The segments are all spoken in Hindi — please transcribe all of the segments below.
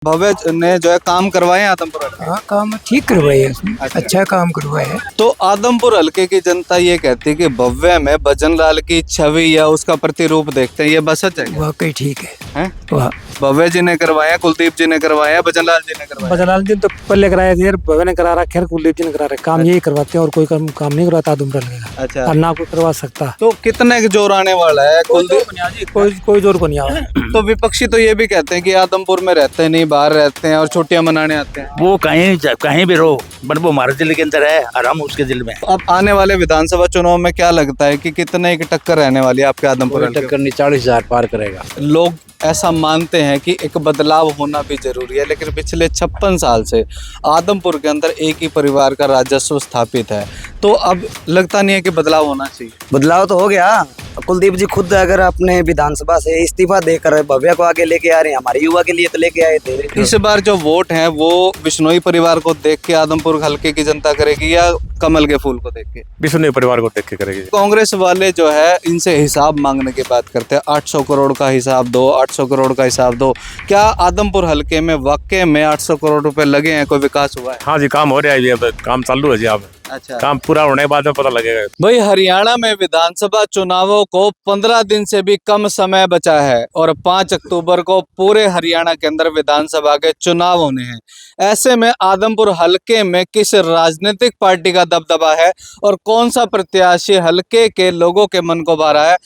भव्य ने जो है काम करवाए हैं आदमपुर हल्के। हाँ, काम ठीक करवाए है उसने। अच्छा काम करवाया है। तो आदमपुर हल्के की जनता ये कहती है कि भव्य में भजन लाल की छवि या उसका प्रतिरूप देखते हैं, ये बस सच है क्या? वाकई ठीक है। हैं? वाह, भव्य जी ने करवाया, कुलदीप जी ने करवाया, भजन लाल जी ने करवाया। बजलाल जी तो पहले कराया थे, भवन ने करा रखा है, कुलदीप जी ने करा रखा। काम यही करवाते हैं और कोई काम नहीं करवाता आदमपुर लगेगा। अच्छा, और ना कोई करवा सकता। तो कितने के जोर आने वाला है कुलदीप? कोई जोर को नहीं आवा। तो विपक्षी तो ये भी कहते हैं कि आदमपुर में रहते नहीं, बाहर रहते हैं और छुट्टियां मनाने आते हैं। वो कहीं भी रहो, पर वो हमारे जिले के अंदर है और हम उसके जिले में। अब आने वाले विधानसभा चुनाव में क्या लगता है कि कितने की टक्कर रहने वाली है आपके आदमपुर हल्के में? टक्कर नहीं, 40,000 पार करेगा। लोग ऐसा मानते हैं कि एक बदलाव होना भी जरूरी है, लेकिन पिछले 56 साल से आदमपुर के अंदर एक ही परिवार का राजस्व स्थापित है, तो अब लगता नहीं है कि बदलाव होना चाहिए। बदलाव तो हो गया। कुलदीप जी खुद अगर अपने विधानसभा से इस्तीफा देकर भव्य को आगे लेके आ रहे हैं, हमारे युवा के लिए तो लेके आए थे। इस बार जो वोट है वो बिश्नोई परिवार को देख के आदमपुर हल्के की जनता करेगी या कमल के फूल को देख के? बिश्नोई परिवार को देख के करेगी। कांग्रेस वाले जो है इनसे हिसाब मांगने की बात करते हैं, 800 करोड़ का हिसाब दो, 800 करोड़ का हिसाब दो। क्या आदमपुर हल्के में वाकई में 800 करोड़ रुपए लगे हैं, कोई विकास हुआ है? हाँ जी, काम हो रहा है, अब काम चालू है जी। अब अच्छा, काम पूरा होने के बाद में पता लगेगा। भाई हरियाणा में विधानसभा चुनावों को 15 दिन से भी कम समय बचा है और 5 अक्टूबर को पूरे हरियाणा के अंदर विधानसभा के चुनाव होने हैं। ऐसे में आदमपुर हल्के में किस राजनीतिक पार्टी का दबदबा है और कौन सा प्रत्याशी हल्के के लोगों के मन को भा रहा है,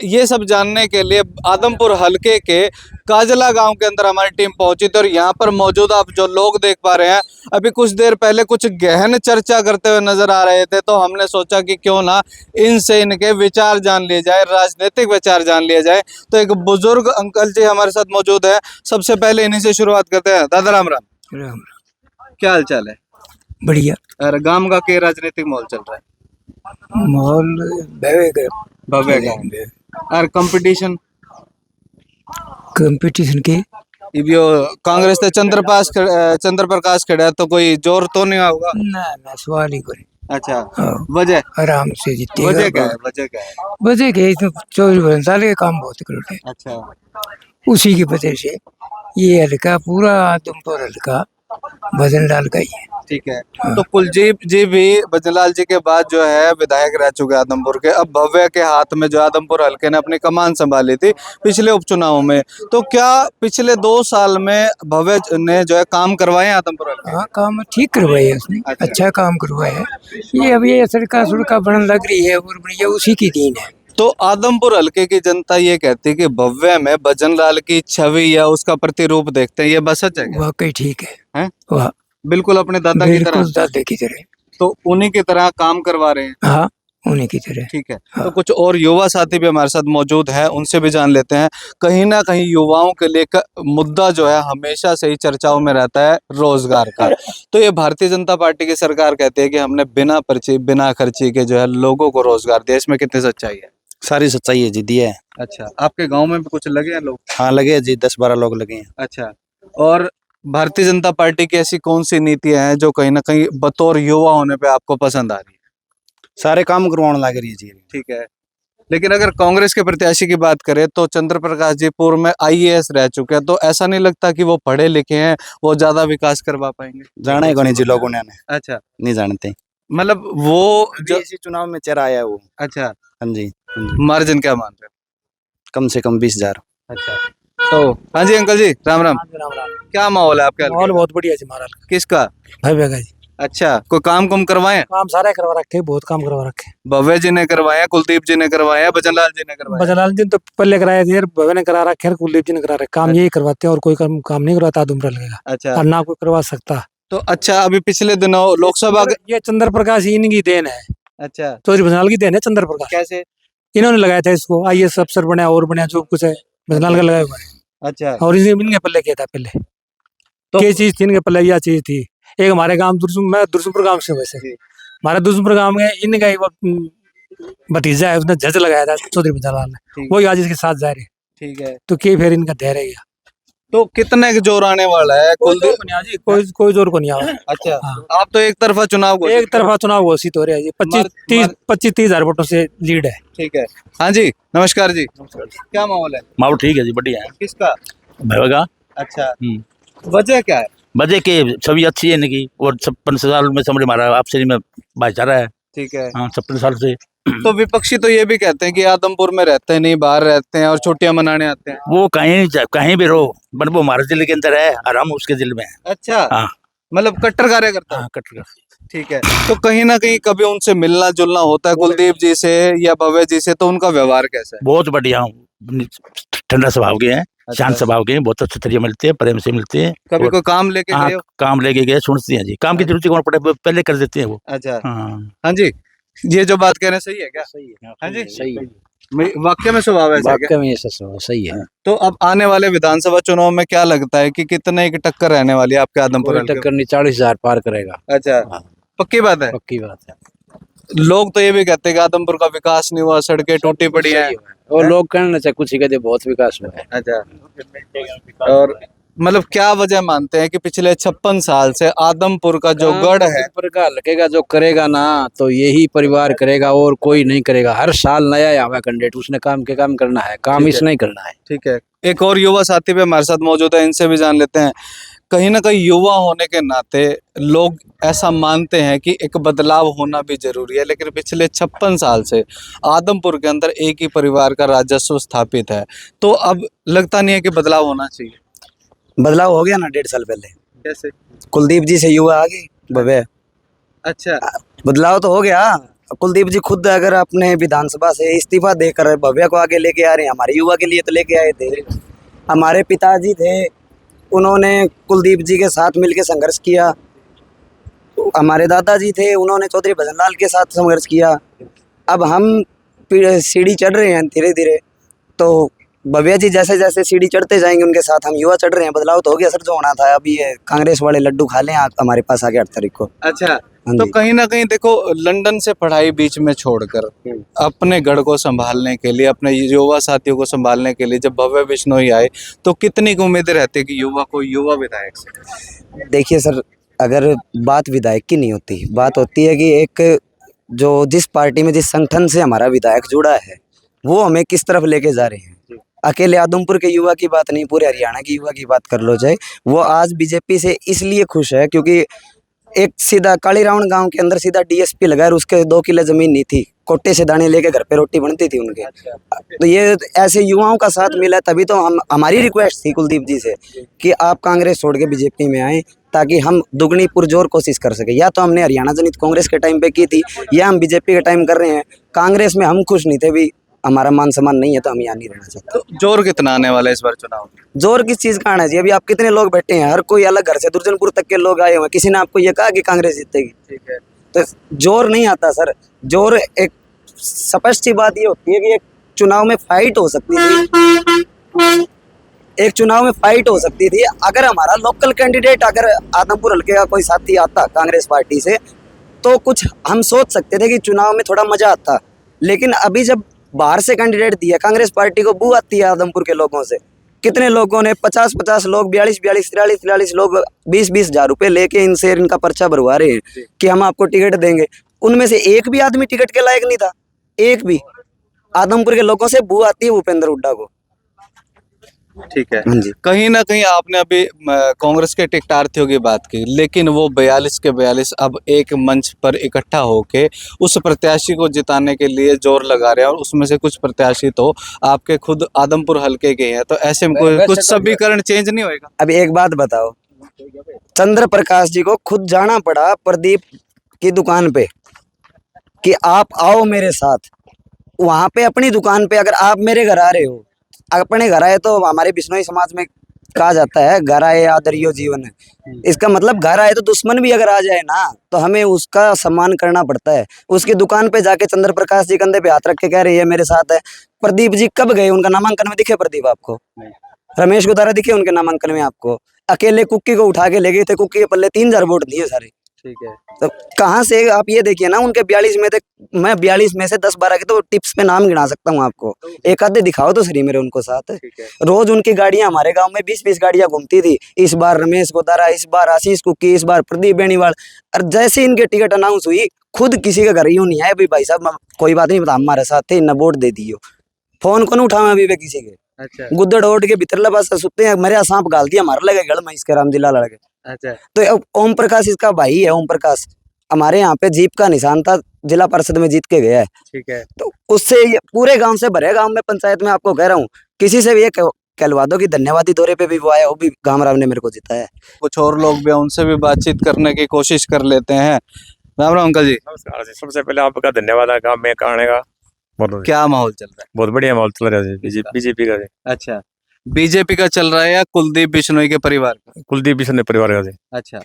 ये सब जानने के लिए आदमपुर हल्के के काजला गांव के अंदर हमारी टीम पहुंची थी और यहाँ पर मौजूद आप जो लोग देख पा रहे हैं, अभी कुछ देर पहले कुछ गहन चर्चा करते हुए नजर आ रहे थे, तो हमने सोचा कि क्यों ना इनसे इनके विचार जान लिए जाए, राजनीतिक विचार जान लिए जाए। तो एक बुजुर्ग अंकल जी हमारे साथ मौजूद है, सबसे पहले इन्हीं से शुरुआत करते हैं। दादा राम राम, राम, क्या हाल चाल है? बढ़िया और गांव का क्या राजनीतिक माहौल चल रहा है? माहौल भव्य का और कंपटीशन कंपटीशन के यो कांग्रेस से चंद्र प्रकाश खड़ा, तो कोई जोर तो नहीं होगा? ना सवाल ही करे। अच्छा, हाँ, वजह आराम से जीतेगा। वजह क्या है? वजह क्या है? वजह के 24 साल के काम बहुत करते हैं, अच्छा, उसी की वजह से ये हल्का पूरा आदमपुर हल्का भजन लाल का ही है। ठीक है। तो कुलदीप जी भी भजनलाल जी के बाद जो है विधायक रह चुके हैं आदमपुर के। अब भव्य के हाथ में जो आदमपुर हल्के ने अपनी कमान संभाली थी पिछले उपचुनाव में, तो क्या पिछले 2 साल में भव्य ने जो है काम करवाए हैं आदमपुर हल्के? हाँ, काम ठीक करवाया है उसने। अच्छा काम करवाया है। ये अब ये सड़का बनने लग रही है और बढ़िया उसी की देन है। तो आदमपुर हल्के की जनता ये कहती है कि भव्य में भजनलाल की छवि या उसका प्रतिरूप देखते हैं, ये बस सच है क्या? वाकई ठीक है। हैं? वाह, बिल्कुल अपने दादा की तरह। बिल्कुल दादा की तरह। तो उन्हीं की तरह काम करवा रहे हैं। हाँ, उन्हीं की तरह। ठीक है। तो कुछ और युवा साथी भी हमारे साथ मौजूद हैं, उनसे भी जान लेते हैं। कहीं ना कहीं युवाओं के लिए मुद्दा जो है हमेशा से ही चर्चाओं में रहता है, रोजगार का। तो ये भारतीय जनता पार्टी की सरकार कहती है कि हमने बिना पर्ची बिना खर्ची के जो है लोगों को रोजगार दिया, इसमें कितनी सच्चाई है? सारी सच्चाई है जी, दिया है। अच्छा, आपके गाँव में भी कुछ लगे हैं लोग? हाँ लगे हैं जी, 10-12 लोग लगे हैं। अच्छा, और भारतीय जनता पार्टी की ऐसी कौन सी नीतियां हैं जो कहीं ना कहीं बतौर युवा होने पे आपको पसंद आ रही है? सारे काम करवाने लग रही है जी। ठीक है। लेकिन अगर कांग्रेस के प्रत्याशी की बात करें तो चंद्र प्रकाश जी पूर्व में IAS रह चुके हैं, तो ऐसा नहीं लगता कि वो पढ़े लिखे हैं, वो ज्यादा विकास करवा पाएंगे? जाना ही कौन जी लोगों ने अच्छा, नहीं जानते। मतलब वो जो इसी चुनाव में चेहरा आया वो। अच्छा, हाँ जी, हाँ जी। मार्जिन क्या मान रहे कम से कम 20,000। हो? अच्छा, तो हाँ जी अंकल जी, राम राम। क्या माहौल है आपके हल्के माहौल का? बहुत बढ़िया जी महाराज। किसका? भव्य का जी। अच्छा, कोई काम कुम करवाए? काम सारे करवा रखे, बहुत काम करवा रखे। भव्य जी ने करवाया, कुलदीप जी ने करवाया, भजनलाल जी ने करवाया? बजलाल जी तो पहले कराए थे, भव्य ने करा रखे, कुलदीप जी ने करा रखे। काम यही करवाते हैं और कोई काम नहीं करवाता आदमपुर लगेगा। अच्छा, और ना कोई करवा सकता। तो अच्छा, अभी पिछले दिनों लोकसभा ये चंद्र प्रकाश इनकी देन है, अच्छा, चौधरी भजनाल की देन है। चंद्र प्रकाश कैसे? इन्होंने लगाया था इसको, IAS अफसर बना और बना, जो कुछ है भजनाल का लगाया हुआ है। अच्छा, और इनके पल्ले किया था पहले। तो क्या चीज थी इनके पल्ले? यह चीज थी, एक हमारे गांव मैं दुर्सुमपुर गांव से, वैसे हमारा दुर्सुमपुर गांव में इनका ही भतीजा है, उसने जज लगाया था चौधरी भजनाल ने, वही आज इसके साथ जा रहे। ठीक है। तो क्या फिर इनका धैर्य गया। तो कितने के जोर आने वाला है? कोई जोर को नहीं आवा। अच्छा, हाँ। आप तो एक तरफा चुनाव घोषित एक तरफा चुनाव घोषित हो रहा है जी। 25-30 हजार वोटों से लीड है। ठीक है। हाँ जी, नमस्कार जी, क्या माहौल है? माहौल ठीक है जी, बढ़िया है। किसका? भव्य का। अच्छा, वजह क्या है? वजह के सभी अच्छी है इनकी, और 56 साल में समझ हमारा आपसे में भाईचारा है। ठीक है। हाँ, 56 साल से। तो विपक्षी तो ये भी कहते हैं कि आदमपुर में रहते नहीं, बाहर रहते हैं और छुट्टियां मनाने आते हैं। वो कहीं भी रहो, बट वो हमारे जिले के अंदर है और हम उसके जिले में है। अच्छा, हाँ मतलब कट्टर कार्यकर्ता। हाँ, कट ठीक है। तो कहीं ना कहीं कभी उनसे मिलना जुलना होता है कुलदीप जी से या भव्य जी से, तो उनका व्यवहार कैसा है? बहुत बढ़िया हूँ, ठंडा स्वभाव के हैं, शांत स्वभाव के हैं, बहुत अच्छे तरीके मिलते हैं, प्रेम से मिलते हैं। कभी और- कोई काम लेके हाँ, गए हो? काम लेके गए, सुनते हैं जी, काम की जरूरत कौन पड़े, पहले कर देते हैं वो। अच्छा। हाँ हाँ जी, ये जो बात कह रहे हैं सही है क्या? सही है। हाँ जी, सही है। वाक्य में स्वभाव ऐसा है क्या? वाकई में ये सही है। तो अब आने वाले विधानसभा चुनाव में क्या लगता है कि कितने की टक्कर रहने वाली है आपके आदमपुर कोई हलके में? टक्कर नहीं, 40,000 पार करेगा। अच्छा, हाँ। पक्की बात है। पक्की बात है। लोग तो ये भी कहते हैं कि आदमपुर का विकास नहीं हुआ, सड़कें टूटी पड़ी हैं। सही हुआ है। और लोग कहना चाहे कुछ ही कहते, बहुत विकास हुआ है। अच्छा, और मतलब क्या वजह मानते हैं कि पिछले 56 साल से आदमपुर का जो गढ़ है, आदमपुर का लगेगा जो करेगा ना, तो यही परिवार करेगा और कोई नहीं करेगा। हर साल नया आवा कैंडिडेट, उसने काम करना है, काम ठीक है। इसने ही करना है। ठीक है, एक और युवा साथी भी हमारे साथ मौजूद है, इनसे भी जान लेते हैं। कहीं ना कहीं युवा होने के नाते लोग ऐसा मानते हैं कि एक बदलाव होना भी जरूरी है, लेकिन पिछले 56 साल से आदमपुर के अंदर एक ही परिवार का राजस्व स्थापित है, तो अब लगता नहीं है कि बदलाव होना चाहिए। बदलाव हो गया ना 1.5 साल पहले, कैसे? कुलदीप जी से युवा आ गए भव्य। अच्छा, बदलाव तो हो गया। कुलदीप जी खुद अगर अपने विधानसभा से इस्तीफा देकर भव्य को आगे लेके आ रहे हैं, हमारे युवा के लिए तो लेके आए थे। हमारे पिताजी थे, उन्होंने कुलदीप जी के साथ मिलकर संघर्ष किया। हमारे दादाजी थे, उन्होंने चौधरी भजनलाल के साथ संघर्ष किया। अब हम सीढ़ी चढ़ रहे हैं धीरे धीरे, तो भव्य जी जैसे जैसे सीढ़ी चढ़ते जाएंगे उनके साथ हम युवा चढ़ रहे हैं। बदलाव तो हो गया सर, जो होना था। अभी ये कांग्रेस वाले लड्डू खा लें हमारे पास आके 8 तारीख को। अच्छा। हाँ तो जी। कहीं ना कहीं देखो, लंदन से पढ़ाई बीच में छोड़कर अपने गढ़ को संभालने के लिए, अपने युवा साथियों को संभालने के लिए जब भव्य बिश्नोई आए, तो कितनी उम्मीदें रहती है कि युवा को युवा विधायक से? देखिए सर, अगर बात विधायक की नहीं होती, बात होती है कि एक जो जिस पार्टी में जिस संगठन से हमारा विधायक जुड़ा है वो हमें किस तरफ लेके जा रहे हैं। अकेले आदमपुर के युवा की बात नहीं, पूरे हरियाणा के युवा की बात कर लो चाहे, वो आज बीजेपी से इसलिए खुश है क्योंकि एक सीधा कालीरावण गांव के अंदर सीधा डीएसपी लगा, उसके 2 किले जमीन नहीं थी, कोटे से दाने लेके घर पे रोटी बनती थी उनके। तो ये ऐसे युवाओं का साथ मिला, तभी तो हमारी रिक्वेस्ट थी कुलदीप जी से कि आप कांग्रेस छोड़ के बीजेपी में आए, ताकि हम दुगनी पुरजोर कोशिश कर सके। या तो हमने हरियाणा जनहित कांग्रेस के टाइम पे की थी, या हम बीजेपी के टाइम कर रहे हैं। कांग्रेस में हम खुश नहीं थे, भी हमारा मान सम्मान नहीं है, तो हम यहाँ नहीं रहना चाहते। तो जोर कितना आने वाला है इस बार चुनाव में? जोर किस चीज का आना चाहिए? अभी आप कितने लोग बैठे हैं, हर कोई अलग घर से दुर्जनपुर तक के लोग आए हुए हैं, किसी ने आपको ये कहा कि कांग्रेस जीतेगी? ठीक है। तो जोर नहीं आता सर। जोर एक स्पष्ट सी बात ये होती है कि एक चुनाव में फाइट हो सकती थी, एक चुनाव में फाइट हो सकती थी। अगर हमारा लोकल कैंडिडेट, अगर आदमपुर हल्के का कोई साथी आता कांग्रेस पार्टी से, तो कुछ हम सोच सकते थे कि चुनाव में थोड़ा मजा आता। लेकिन अभी जब बाहर से कैंडिडेट दिया, कांग्रेस पार्टी को बू आती है आदमपुर के लोगों से। कितने लोगों ने 50-50 लोग, 42-42, 43-43 लोग 20-20 हज़ार रुपये लेके इनसे इनका पर्चा भरवा रहे हैं कि हम आपको टिकट देंगे। उनमें से एक भी आदमी टिकट के लायक नहीं था, एक भी। आदमपुर के लोगों से बू आती है भूपेंद्र हुड्डा को। ठीक है। हाँ जी। कहीं ना कहीं आपने अभी कांग्रेस के टिकटार्थियों की बात की, लेकिन वो 42 के 42 अब एक मंच पर इकट्ठा होके उस प्रत्याशी को जिताने के लिए जोर लगा रहे हैं, और उसमें से कुछ प्रत्याशी तो आपके खुद आदमपुर हल्के के हैं। तो ऐसे में कोई कुछ समीकरण चेंज नहीं होएगा? अब एक बात बताओ, चंद्र प्रकाश जी को खुद जाना पड़ा प्रदीप की दुकान पे कि आप आओ मेरे साथ। वहां पे अपनी दुकान पे, अगर आप मेरे घर आ रहे हो, अपने घर आए, तो हमारे बिश्नोई समाज में कहा जाता है घर आए आदरियो जीवन है। इसका मतलब घर आए तो दुश्मन भी अगर आ जाए ना, तो हमें उसका सम्मान करना पड़ता है। उसकी दुकान पे जाके चंद्र प्रकाश जी कंधे पे हाथ रख के कह रही है मेरे साथ है। प्रदीप जी कब गए? उनका नामांकन में दिखे प्रदीप आपको? रमेश गुदारा दिखे उनके नामांकन में आपको? अकेले कुक्की को उठा के ले गए थे, कुक्की के पल्ले 3000 वोट दिए सारे। ठीक है। तो कहाँ से आप ये देखिए ना, उनके 42 में थे, मैं 42 में से 10-12 के तो टिप्स पे नाम गिना सकता हूँ आपको। एक आधे दिखाओ तो सही मेरे उनको साथ। ठीक है। रोज उनकी गाड़ियां हमारे गांव में 20-20 गाड़ियां घूमती थी। इस बार रमेश गोदारा, इस बार आशीष कुकी, इस बार प्रदीप बेनीवाल। और जैसे इनके टिकट अनाउंस हुई, खुद किसी के घर यूं नहीं है भाई साहब कोई बात नहीं, हमारे साथ थे, इन्हें वोट दे दियो। फोन को नहीं उठाऊं अभी भी किसी के। अच्छा गुद्दड़ ओढ़ के भीतर लबा से सुते हैं, मेरे सांप गाल दिया मार लगे गल में इसके रामजिला लड़के। अच्छा तो अब ओम प्रकाश इसका भाई है, ओम प्रकाश हमारे यहाँ पे जीप का निशान था, जिला परिषद में जीत के गया है। ठीक है। तो उससे ये पूरे गांव से भरे, गांव में पंचायत में आपको कह रहा हूँ, किसी से भी ये कहलवा दो कि धन्यवादी दौरे पे भी वो आया, वो भी गामराव ने मेरे को जिताया है। कुछ और लोग भी हैं, उनसे भी बातचीत करने की कोशिश कर लेते हैं। राम राम अंकल जी, नमस्कार जी। सबसे पहले आपका धन्यवाद है काम में आने का। बहुत क्या माहौल चल रहा बहुत बढ़िया माहौल चल रहा है जी। बीजेपी का जी। है? अच्छा, बीजेपी का चल रहा है या कुलदीप बिश्नोई के परिवार का? कुलदीप बिश्नोई परिवार का जी। अच्छा,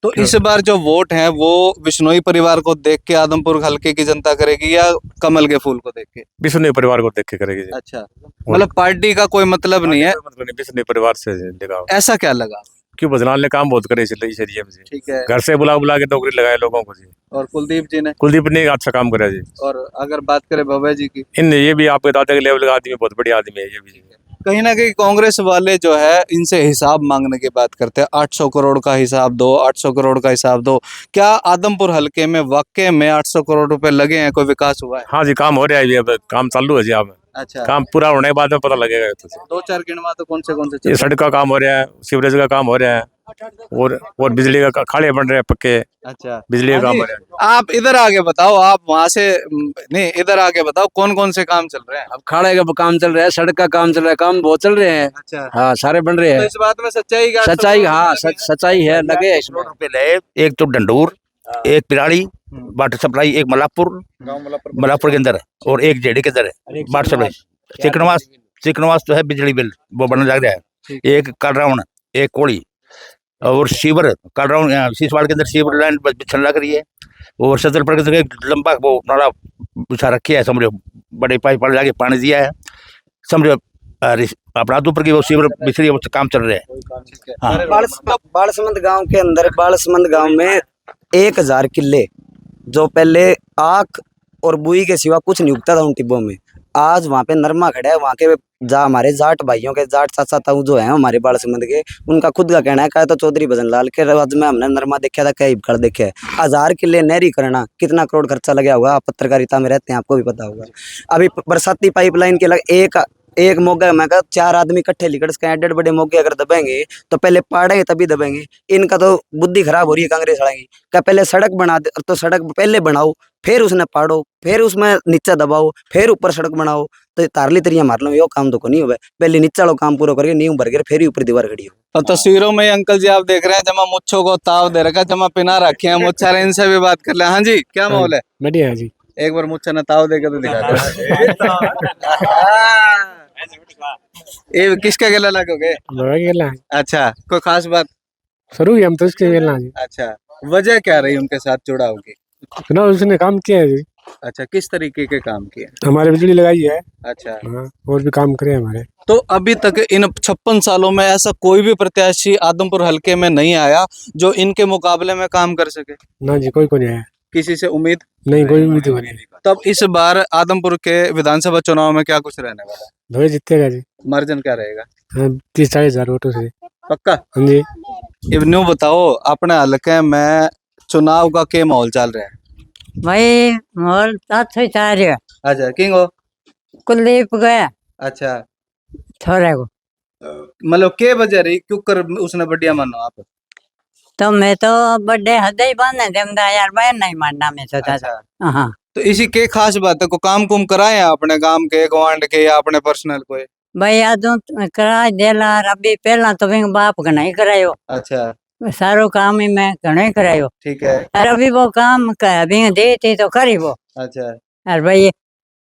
तो इस बार जो वोट है वो बिश्नोई परिवार को देख के आदमपुर हल्के की जनता करेगी या कमल के फूल को देख के? बिश्नोई परिवार को देख के करेगी जी। अच्छा, मतलब पार्टी का कोई मतलब नहीं है, मतलब नहीं, बिश्नोई परिवार से लगाओ। ऐसा क्या लगा? क्यों बजनाल ने काम बहुत करे इस एरिया में जी। ठीक है। घर से बुला बुला के नौकरी लगाए लोगों को जी। और कुलदीप जी ने, कुलदीप ने अच्छा काम करा जी। और अगर बात करें भव्य जी की, इनने ये भी आपके दादा के लेवल का आदमी, बहुत बढ़िया आदमी है ये भी जी। कहीं ना कहीं कांग्रेस वाले जो है इनसे हिसाब मांगने की बात करते हैं, 800 करोड़ का हिसाब दो, 800 करोड़ का हिसाब दो। क्या आदमपुर हल्के में वाकई में 800 करोड़ रुपए लगे हैं, कोई विकास हुआ है? हाँ जी, काम हो रहा है जी, अब काम चालू है जी। आप अच्छा, काम पूरा होने के बाद में पता लगेगा तो जी। दो चार गिनवा तो कौन से ये सड़क का काम हो रहा है, सीवरेज का काम हो रहा है, और बिजली का खाड़े बन रहे हैं पक्के, अच्छा, बिजली का काम हो रहा है। आप इधर आगे बताओ, आप वहां से नहीं, इधर आगे बताओ कौन कौन से काम चल रहे हैं? अब खाड़े का काम चल रहा है, सड़क का काम चल रहा है, काम बहुत चल रहे हैं। अच्छा, हाँ, सारे बन रहे तो हैं। इस बात में सच्चाई क्या? सच्चाई, हाँ सच्चाई है, लगे हैं इसमें। करोड़ रुपए लगे, एक तो डंडूर, एक पिराड़ी वाटर सप्लाई, एक मलापुर के अंदर, और एक जेडी के अंदर है वाटर सप्लाई। चिकनवास तो है बिजली बिल, वो बनने लग रहा है। एक कलराउंड, एक कोड़ी, और सीवर कलराउंड सीसवाड़ के अंदर सीवर लाइन बिछन लग रही है। और सदरपुर के अंदर एक लंबा वो नाला बिछा रखी है, समझो बड़े पाइप पर जाके पानी दिया है, समझो अपना ऊपर की वो सीवर बिछ रही है, वो काम चल रहा है। हाँ। बालसमंद गांव के अंदर, बालसमंद गांव में 1000 किले जो पहले आख और बुई के सिवा कुछ नहीं उगता था उन टिब्बों में, आज वहाँ पे नरमा खड़ा है। वहाँ के हमारे जाट भाइयों के, जाट चाचा ताऊ जो हैं हमारे बालसमंद के, उनका खुद का कहना है, कहा तो चौधरी भजन लाल के राज में हमने नरमा देखा था, कई कर देखे है। 1000 किले नहरी करना कितना करोड़ खर्चा लगा होगा, आप पत्रकारिता में रहते हैं, आपको भी पता होगा। अभी बरसाती पाइपलाइन के लग एक मोगा में का 4 आदमी इकट्ठे लिकड़ के एडेड बड़े मोगे अगर दबेंगे तो पहले पाड़ेंगे तभी दबेंगे। इनका तो बुद्धि खराब हो रही है कांग्रेस वाले की। क्या पहले सड़क बना दे, तो सड़क पहले बनाओ, फिर उसने पाड़ो, फिर उसमें नीचे दबाओ, फिर ऊपर सड़क बनाओ। तो तारली तरिया मार लो, यो काम तो को नहीं हुआ। पहले नीचे वालों काम पूरा करके नींव भर के फिर ही ऊपर दीवार खड़ी हो। और तस्वीरों में अंकल जी आप देख रहे हैं, जमा मुच्छों को ताव दे रखा, जमा पिना रखे हैं मुच्छा, इनसे भी बात कर ले। हाँ जी, क्या माहौल है? बढ़िया है जी। एक बार मुच्छा ने ताव देके तो दिखा दे। ये किसका गला लगोगे? अच्छा, कोई खास बात? शुरू ही हम तो उसके मिलना जी। अच्छा, वजह क्या रही उनके साथ जुड़ा होगी? ना उसने काम किया है जी, अच्छा, किस तरीके के काम किए? हमारे बिजली लगाई है। अच्छा, हाँ, और भी काम करे हमारे। तो अभी तक इन 56 सालों में ऐसा कोई भी प्रत्याशी आदमपुर हल्के में नहीं आया जो इनके मुकाबले में काम कर सके? ना जी, कोई को नहीं आया। किसी से उम्मीद नहीं, कोई उम्मीद नहीं। तब इस बार आदमपुर के विधानसभा चुनाव में क्या कुछ रहने वाला है? भैया जीतेगा जी। मार्जिन क्या रहेगा? 30-40 हजार वोटों से। पक्का? हाँ जी। अब न्यू बताओ, अपने हल्के में चुनाव का क्या माहौल चल रहा है? भाई माहौल अच्छा ही चल रहा है। अच्छा, किंग हो? कुलदीप गया अच्छा, छोरे को, मतलब के वजह रही, क्यों कर उसने बढ़िया मानो आप? तो मैं तो बर्थडे हद ही बांधने देमदा यार, मैं नहीं मानना मैं तो दादा। अच्छा, हाँ, तो इसी के खास बात है, को काम कुम कराए अपने गांव के, गवांड के, या अपने पर्सनल कोई? भाई आज करा देला, अभी पहला तो भी बाप का नहीं करायो, अच्छा, सारो काम ही मैं घणो ही करायो। ठीक है। और अभी वो काम अभी देती तो करी वो। अच्छा, और भाई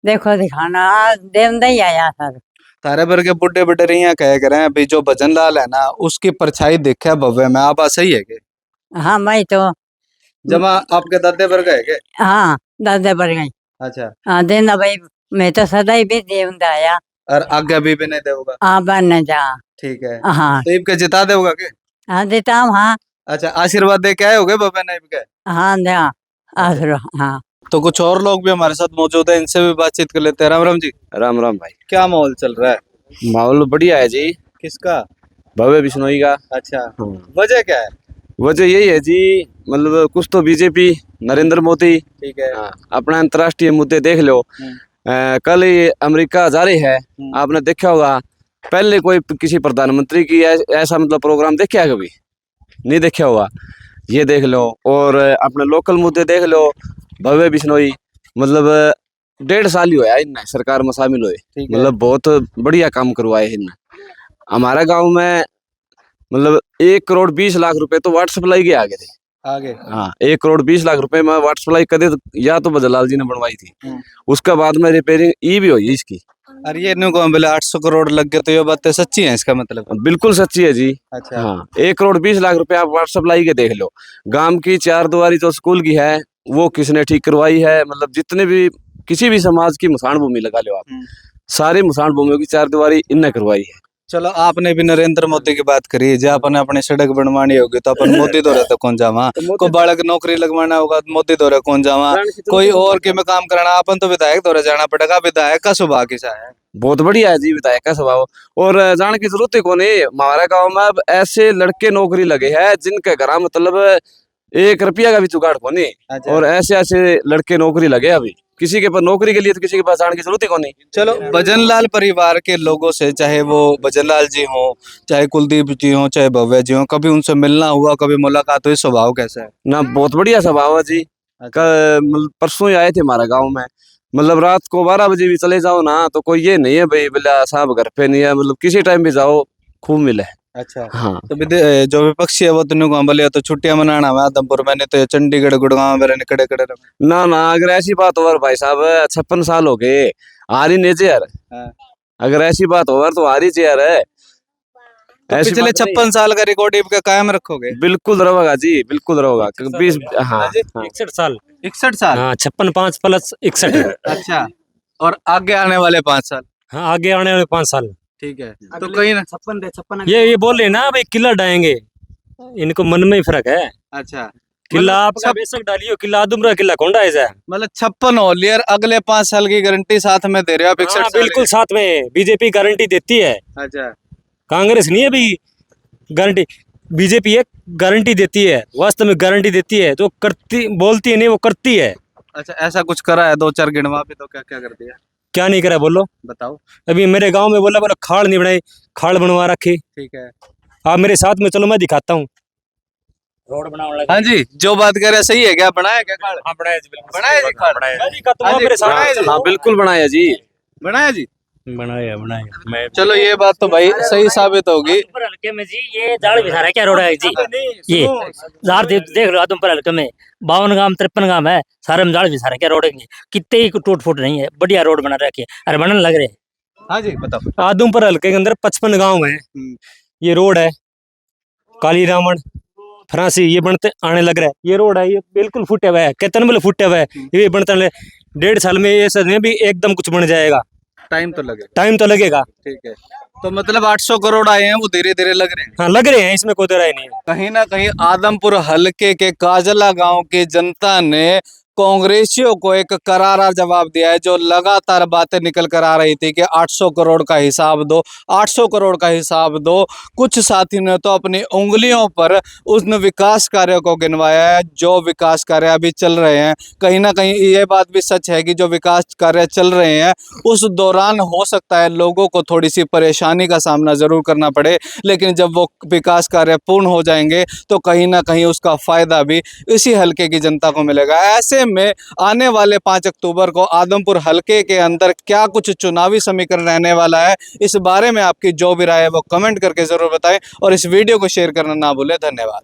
देखो दिखाना आज देमदा ही आया सर। तारे भर के बुड्ढे बुड्ढे रिया कह कर अभी जो भजन लाल है ना, उसकी परछाई देखा भव्य में, आप सही है के? हाँ भाई, तो जमा आपके दादे भर गए के? हाँ दादा बढ़ गई। अच्छा, हाँ देना भाई, मैं तो सदा ही भी देमदा आया। और आगे भी नहीं देगा? हाँ बन जा। ठीक है, हाँ तो इनके जिता देगा के? हाँ देता हूँ। हाँ अच्छा, आशीर्वाद दे के आए होगे भव्य ने इनके? हाँ दे आसरो। हाँ तो कुछ और लोग भी हमारे साथ मौजूद है, इनसे भी बातचीत कर लेते हैं। राम राम जी। राम राम भाई। क्या माहौल चल रहा है? माहौल बढ़िया है जी। किसका? भव्य बिश्नोई का। अच्छा, वजह क्या है? वजह यही है जी, मतलब कुछ तो बीजेपी, नरेंद्र मोदी। ठीक है। हाँ, अपना अंतर्राष्ट्रीय मुद्दे देख लो। कल ही अमेरिका जा रही है, आपने देखा होगा पहले कोई किसी प्रधानमंत्री की ऐसा मतलब प्रोग्राम देखा है कभी? नहीं देखा हुआ। ये देख लो, और अपने लोकल मुद्दे देख लो। भव्य बिश्नोई मतलब 1.5 साल ही हुआ इनने सरकार में शामिल हुए, ठीक है। मतलब बहुत बढ़िया काम करवाए इनने। हमारा गांव में मतलब 1,20,00,000 रुपए तो वाटर सप्लाई के आगे थे। आगे हाँ, 1,20,00,000 रुपए में वाटर सप्लाई कदे या तो बजलाल जी ने बनवाई थी, हम्म। उसके बाद में रिपेयरिंग ई भी हुई इसकी। और ये न्यू को बोले 800 करोड़ लग गए, तो ये बातें सच्ची हैं इसका मतलब? बिल्कुल सच्ची है जी। अच्छा। हाँ, 1,20,00,000 रुपए आप वाटर सप्लाई के देख लो। गांव की 4 दुआरी जो स्कूल की है वो किसने ठीक करवाई है? मतलब जितने भी किसी भी समाज की मसान भूमि लगा लो आप, सारी मसान भूमियों की 4 दुआरी इनने करवाई है। चलो, आपने भी नरेंद्र मोदी की बात करी, जब अपन अपने सड़क बनवानी होगी तो अपन मोदी दौरे तो कौन जावा, को बालक नौकरी लगवाना होगा तो मोदी दौरे कौन जावा, कोई और के में काम कराना अपन तो विधायक दौरे जाना पड़ेगा। विधायक का स्वभाव कैसा है? बहुत बढ़िया है जी विधायक का स्वभाव, और जाने की जरूरत ही को नहीं। हमारे गांव में अब ऐसे लड़के नौकरी लगे हैं जिनके घर मतलब 1 रुपया का भी जुगाड़ को नहीं, अच्छा। और ऐसे ऐसे लड़के नौकरी लगे अभी। किसी के पास नौकरी के लिए तो किसी के पास जाने की जरूरत ही को नहीं। चलो, भजनलाल परिवार के लोगों से, चाहे वो भजनलाल जी हो, चाहे कुलदीप जी हो, चाहे भव्य जी हो, कभी उनसे मिलना हुआ, कभी मुलाकात हुई, स्वभाव कैसा है? ना, बहुत बढ़िया स्वभाव है जी। मतलब परसों ही आए थे हमारे गांव में, मतलब रात को 12 बजे भी चले जाओ ना तो कोई ये नहीं है भाई बोला साहब घर पे नहीं है, मतलब किसी टाइम भी जाओ खूब मिले। अच्छा। हाँ, तो जो विपक्षी है वो तो न्यू को बोले तो छुट्टियां मनाना है आदमपुर में, नहीं तो ये चंडीगढ़ गुड़गांव में रहने कड़े कड़े रहे। ना ना, अगर ऐसी बात हो भाई साहब 56 साल हो गए हार ही नहीं यार। हाँ। अगर ऐसी बात हो तो हार ही यार है। तो ऐसी पिछले बात नहीं 56 साल का रिकॉर्ड का कायम रखोगे? है। बिल्कुल रहेगा जी, बिल्कुल रहेगा। 20 हाँ, हाँ। 61 साल। 61 साल? हाँ, 56 5 प्लस 61। अच्छा। और आगे आने वाले 5 साल? हाँ, आगे आने वाले 5 साल। ठीक है। तो कहीं ना 56 ये बोल रहे ना भाई किला डाएंगे, इनको मन में ही फर्क है। अच्छा, किला आपका बेशक डालियो, किला आदमपुर का किला कौन डाए जाए? मतलब 56 होलियर अगले 5 साल की गारंटी साथ में दे रहे हो आप? 61 हाँ, साल बिल्कुल साथ में बीजेपी गारंटी देती है, अच्छा। कांग्रेस नहीं है भाई गारंटी। बीजेपी एक गारंटी देती है, वास्तव में गारंटी देती है, जो करती बोलती है नहीं वो करती है। अच्छा, ऐसा कुछ करा है? 2-4 गिनवा भी तो, क्या क्या कर दिया क्या नहीं करा बोलो? बताओ। अभी मेरे गांव में बोला खाड़ नहीं बनाई, खाड़ बनवा रखी। ठीक है। आप मेरे साथ में चलो, मैं दिखाता हूँ। रोड बनाने हाँ जी, जो बात कर रहे हैं सही है क्या? बनाया क्या खाड़? हाँ, बनाया जी, बिल्कुल बनाया जी खाड़? मैं दिखाता हूँ, हाँ आप जी, मेरे साथ बनाया में जी। चलो। हाँ, बिल्कुल बनाया जी। बनाया जी। बनाया मैं चलो, ये बात तो भाई सही साबित होगी। आदमपुर हल्के में जी ये जाड़ बिसारा क्या रोड है जी, ये जार देख लो आदमपुर हल्के में 52 गांव 53 गांव है, सारे में जाड़ बिसारा क्या रोड है, कितने ही टूट फूट नहीं है, बढ़िया रोड बना रखे हैं, अरे बनने लग रहे हैं। हाँ जी, बताओ। आदमपुर हल्के के अंदर 55 गांव है, ये रोड है काली रावण फ्रांसी, ये बनते आने लग रहा है। ये रोड है, ये बिल्कुल फूटे हुआ है, केतन बिल फूटे हुआ है, ये बनते 1.5 साल में ये सब नहीं भी एकदम कुछ बन जाएगा, टाइम तो लगेगा। टाइम तो लगेगा। ठीक है। तो मतलब 800 करोड़ आए हैं, वो धीरे धीरे लग रहे हैं। हाँ, लग रहे हैं, इसमें कोई दराई नहीं है। कहीं ना कहीं आदमपुर हलके के काजला गांव की जनता ने कांग्रेसियों को एक करारा जवाब दिया है, जो लगातार बातें निकल कर आ रही थी कि 800 करोड़ का हिसाब दो, 800 करोड़ का हिसाब दो। कुछ साथियों ने तो अपनी उंगलियों पर उन विकास कार्यों को गिनवाया है जो विकास कार्य अभी चल रहे हैं। कहीं ना कहीं ये बात भी सच है कि जो विकास कार्य चल रहे हैं उस दौरान हो सकता है लोगों को थोड़ी सी परेशानी का सामना जरूर करना पड़े, लेकिन जब वो विकास कार्य पूर्ण हो जाएंगे तो कहीं ना कहीं उसका फायदा भी इसी हलके की जनता को मिलेगा। ऐसे में आने वाले 5 अक्टूबर को आदमपुर हलके के अंदर क्या कुछ चुनावी समीकरण रहने वाला है, इस बारे में आपकी जो भी राय है वो कमेंट करके जरूर बताएं और इस वीडियो को शेयर करना ना भूलें। धन्यवाद।